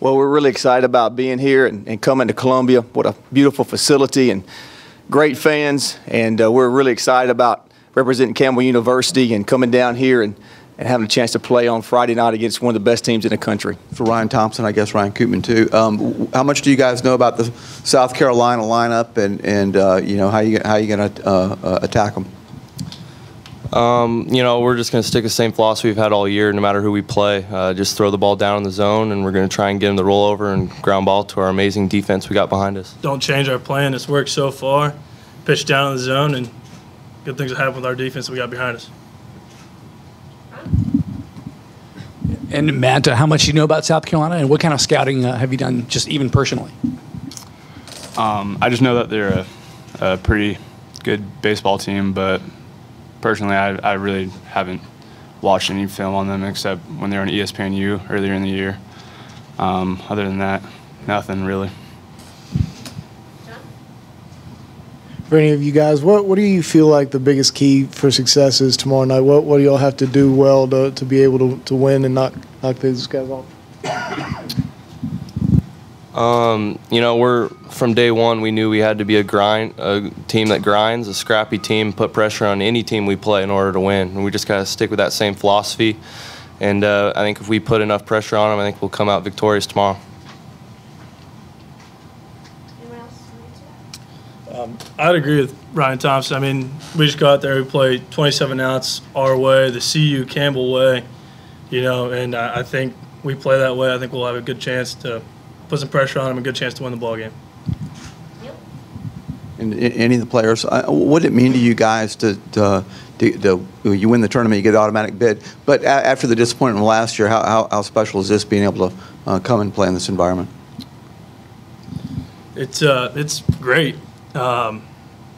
Well, we're really excited about being here and coming to Columbia. What a beautiful facility and great fans. And we're really excited about representing Campbell University and coming down here and having a chance to play on Friday night against one of the best teams in the country. For Ryan Thompson, I guess Ryan Koopman too. How much do you guys know about the South Carolina lineup, and you know, how you going to attack them? You know, we're just going to stick the same philosophy we've had all year, no matter who we play. Just throw the ball down in the zone, and we're going to try and get them the rollover and ground ball to our amazing defense we got behind us. Don't change our plan. It's worked so far. Pitch down in the zone, and good things will happen with our defense we got behind us. And Matt, how much do you know about South Carolina, and what kind of scouting have you done, just even personally? I just know that they're a pretty good baseball team, but personally, I really haven't watched any film on them except when they were on ESPNU earlier in the year. Other than that, nothing really. For any of you guys, what do you feel like the biggest key for success is tomorrow night? What do y'all have to do well to be able to win and knock these guys off? You know, we're from day one we knew we had to be a team that grinds, a scrappy team, put pressure on any team we play in order to win. And we just got to stick with that same philosophy. And I think if we put enough pressure on them, I think we'll come out victorious tomorrow. I'd agree with Ryan Thompson. I mean, we just go out there, we play 27 outs our way, the CU Campbell way, you know, and I think we play that way. I think we'll have a good chance to put some pressure on them, a good chance to win the ball game. And any of the players, what did it mean to you guys to you win the tournament, you get an automatic bid, but after the disappointment last year, how special is this being able to come and play in this environment? It's great.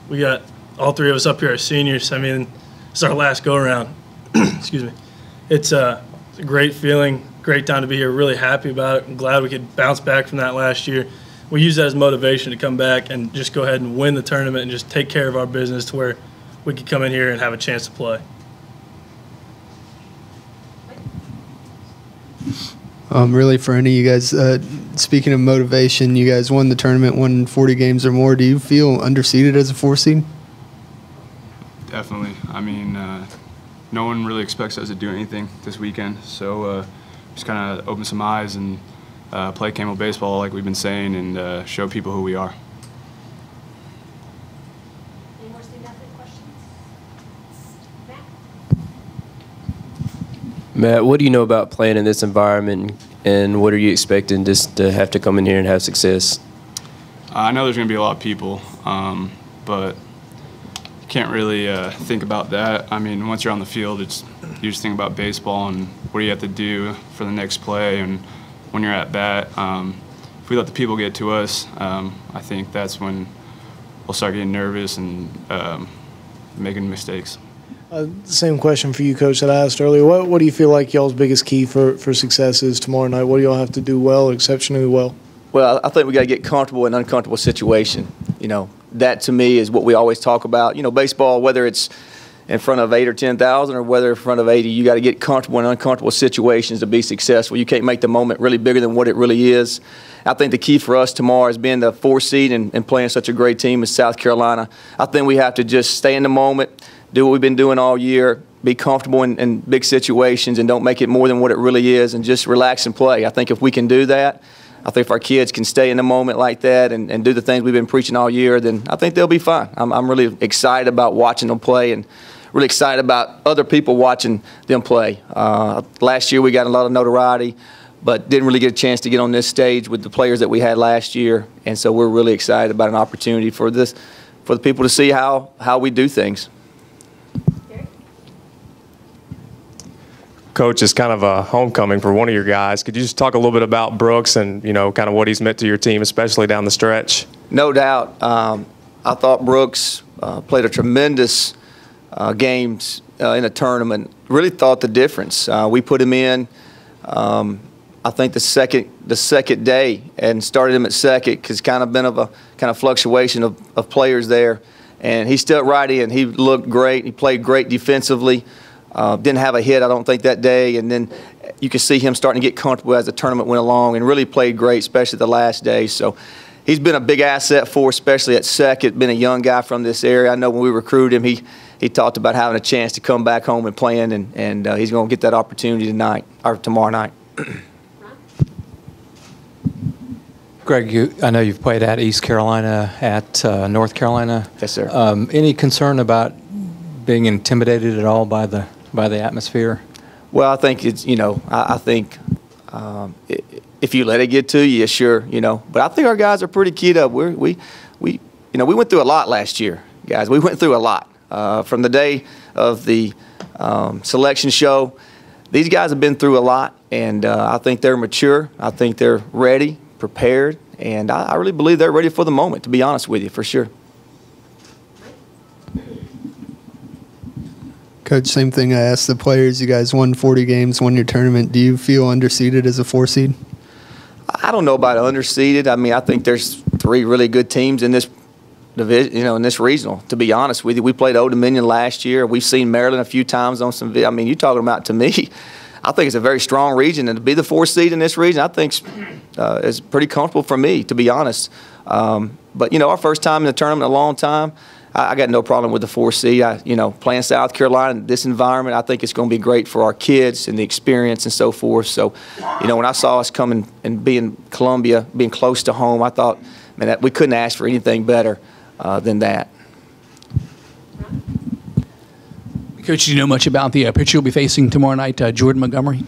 We got all three of us up here as seniors. I mean, it's our last go-around. Excuse me. It's a great feeling, great time to be here. Really happy about it. I'm glad we could bounce back from that last year. We use that as motivation to come back and just go ahead and win the tournament and just take care of our business to where we could come in here and have a chance to play. Really, for any of you guys, speaking of motivation, you guys won the tournament, won 40 games or more. Do you feel underseeded as a 4 seed? Definitely. I mean, no one really expects us to do anything this weekend, so just kind of open some eyes and play Campbell baseball like we've been saying, and show people who we are. Any more student athlete questions? Matt, what do you know about playing in this environment, and what are you expecting just to have to come in here and have success? I know there's going to be a lot of people, but you can't really think about that. I mean, once you're on the field, you just think about baseball and what do you have to do for the next play, and when you're at bat. If we let the people get to us, I think that's when we'll start getting nervous and making mistakes. Same question for you, Coach, that I asked earlier. What do you feel like y'all's biggest key for success is tomorrow night? What do y'all have to do well, exceptionally well? Well, I think we got to get comfortable in an uncomfortable situation. You know, that to me is what we always talk about. You know, baseball, whether it's in front of 8 or 10,000 or whether in front of 80, you got to get comfortable in uncomfortable situations to be successful. You can't make the moment really bigger than what it really is. I think the key for us tomorrow is being the 4 seed and playing such a great team as South Carolina. I think we have to just stay in the moment, do what we've been doing all year, be comfortable in big situations and don't make it more than what it really is, and just relax and play. I think if we can do that, I think if our kids can stay in the moment like that and do the things we've been preaching all year, then I think they'll be fine. I'm really excited about watching them play and really excited about other people watching them play. Last year we got a lot of notoriety, but didn't really get a chance to get on this stage with the players that we had last year, and so we're really excited about an opportunity for the people to see how we do things. Coach, it's kind of a homecoming for one of your guys. Could you just talk a little bit about Brooks and, you know, kind of what he's meant to your team, especially down the stretch? No doubt. I thought Brooks played a tremendous games in a tournament. Really thought the difference. We put him in, I think the second day, and started him at second because kind of been of a kind of fluctuation of players there. And he stepped right in. He looked great. He played great defensively. Didn't have a hit, I don't think, that day. And then you can see him starting to get comfortable as the tournament went along and really played great, especially the last day. So he's been a big asset for us, especially at second, been a young guy from this area. I know when we recruited him, he talked about having a chance to come back home and playing, and he's going to get that opportunity tonight or tomorrow night. Greg, I know you've played at East Carolina, at North Carolina. Yes, sir. Any concern about being intimidated at all by the atmosphere? Well, I think it's, I think if you let it get to you, sure, But I think our guys are pretty keyed up. We went through a lot last year, guys. We went through a lot. From the day of the selection show, these guys have been through a lot, and I think they're mature. I think they're ready, prepared, and I really believe they're ready for the moment, to be honest with you, for sure. Coach, same thing I asked the players. You guys won 40 games, won your tournament. Do you feel underseeded as a 4 seed? I don't know about underseeded. I mean, I think there's 3 really good teams in this division, in this regional, to be honest with you. We played Old Dominion last year. We've seen Maryland a few times on some video. I mean, you're talking about, to me, I think it's a very strong region, and to be the 4th seed in this region, I think is pretty comfortable for me, to be honest. But, our first time in the tournament in a long time, I got no problem with the 4th seed. Playing South Carolina in this environment, I think it's going to be great for our kids and the experience and so forth. So, when I saw us coming and being Columbia, being close to home, I thought, man, we couldn't ask for anything better than that. Coach, do you know much about the pitcher you'll be facing tomorrow night, Jordan Montgomery?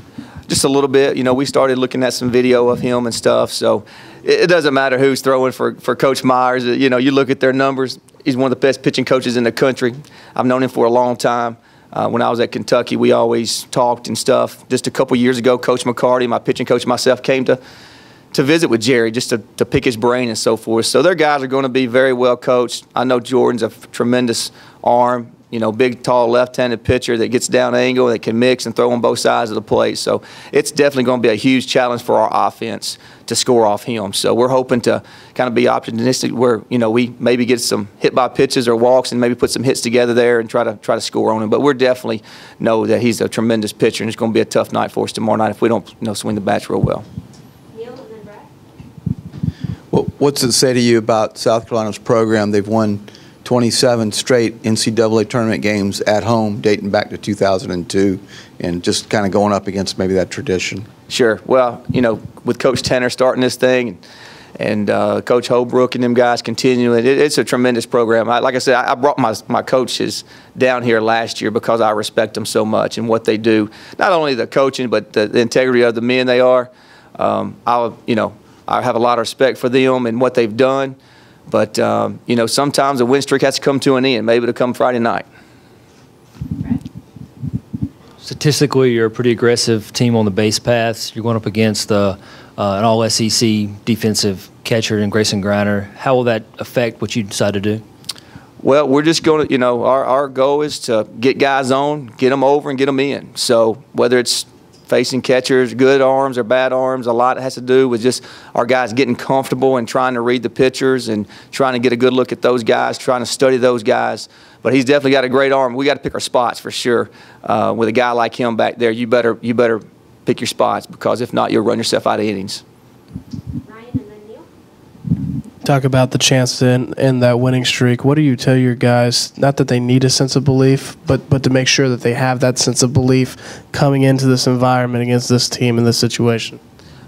Just a little bit. We started looking at some video of him and stuff, so it doesn't matter who's throwing for Coach Myers. You look at their numbers. He's one of the best pitching coaches in the country. I've known him for a long time. When I was at Kentucky, we always talked and stuff. Just a couple years ago, Coach McCarty, my pitching coach, and myself came to visit with Jerry just to pick his brain and so forth. So their guys are going to be very well coached. I know Jordan's a tremendous arm, big, tall, left-handed pitcher that gets down angle, that can mix and throw on both sides of the plate. So it's definitely going to be a huge challenge for our offense to score off him. So we're hoping to kind of be optimistic where, we maybe get some hit-by pitches or walks and maybe put some hits together there and try to score on him. But we're definitely know that he's a tremendous pitcher, and it's going to be a tough night for us tomorrow night if we don't, swing the bats real well. What's it say to you about South Carolina's program? They've won 27 straight NCAA tournament games at home dating back to 2002, and just kind of going up against maybe that tradition. Sure. Well, with Coach Tanner starting this thing and Coach Holbrook and them guys continuing, it's a tremendous program. Like I said, I brought my coaches down here last year because I respect them so much and what they do. Not only the coaching, but the integrity of the men they are. I have a lot of respect for them and what they've done. But, sometimes a win streak has to come to an end. Maybe it'll come Friday night. Statistically, you're a pretty aggressive team on the base paths. You're going up against an all-SEC defensive catcher in Grayson Griner. How will that affect what you decide to do? Well, we're just going to, our goal is to get guys on, get them over, and get them in. So whether it's facing catchers, good arms or bad arms, a lot has to do with just our guys getting comfortable and trying to read the pitchers and trying to get a good look at those guys, trying to study those guys. But he's definitely got a great arm. We got to pick our spots for sure. With a guy like him back there, you better pick your spots, because if not, you'll run yourself out of innings. Talk about the chance to end that winning streak. What do you tell your guys, not that they need a sense of belief, but to make sure that they have that sense of belief coming into this environment against this team in this situation?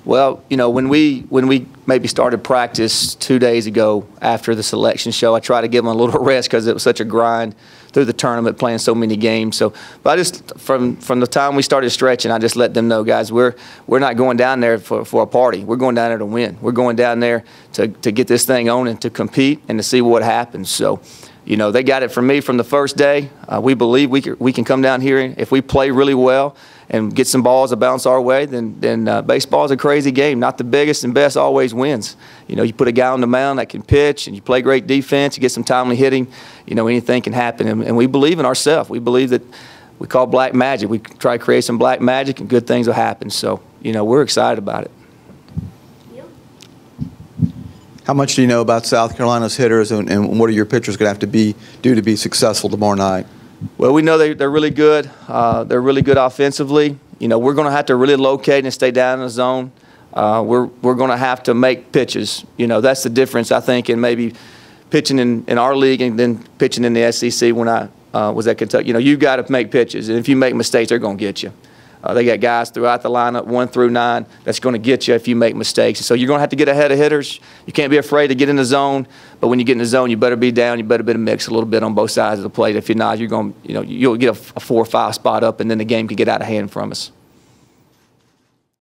Well, when we maybe started practice 2 days ago after the selection show, I tried to give them a little rest because it was such a grind through the tournament, playing so many games. So, but I just from the time we started stretching, I just let them know, guys, we're not going down there for a party. We're going down there to win. We're going down there to get this thing on and to compete and to see what happens. So, they got it from me from the first day. We believe we can come down here, and if we play really well and get some balls to bounce our way, then baseball is a crazy game. Not the biggest and best always wins. You put a guy on the mound that can pitch, and you play great defense, you get some timely hitting, anything can happen. And we believe in ourselves. We believe that we call black magic. We try to create some black magic, and good things will happen. So, we're excited about it. How much do you know about South Carolina's hitters, and what are your pitchers going to have to do to be successful tomorrow night? Well, we know they're really good. They're really good offensively. You know, we're going to have to really locate and stay down in the zone. We're going to have to make pitches. You know, that's the difference, I think, in maybe pitching in our league and then pitching in the SEC when I was at Kentucky. You know, you've got to make pitches, and if you make mistakes, they're going to get you. They got guys throughout the lineup, 1 through 9, that's going to get you if you make mistakes. So you're going to have to get ahead of hitters. You can't be afraid to get in the zone, but when you get in the zone, you better be down. You better be to mix a little bit on both sides of the plate. If you're not, you're going, you know, you'll get a 4 or 5 spot up, and then the game could get out of hand from us.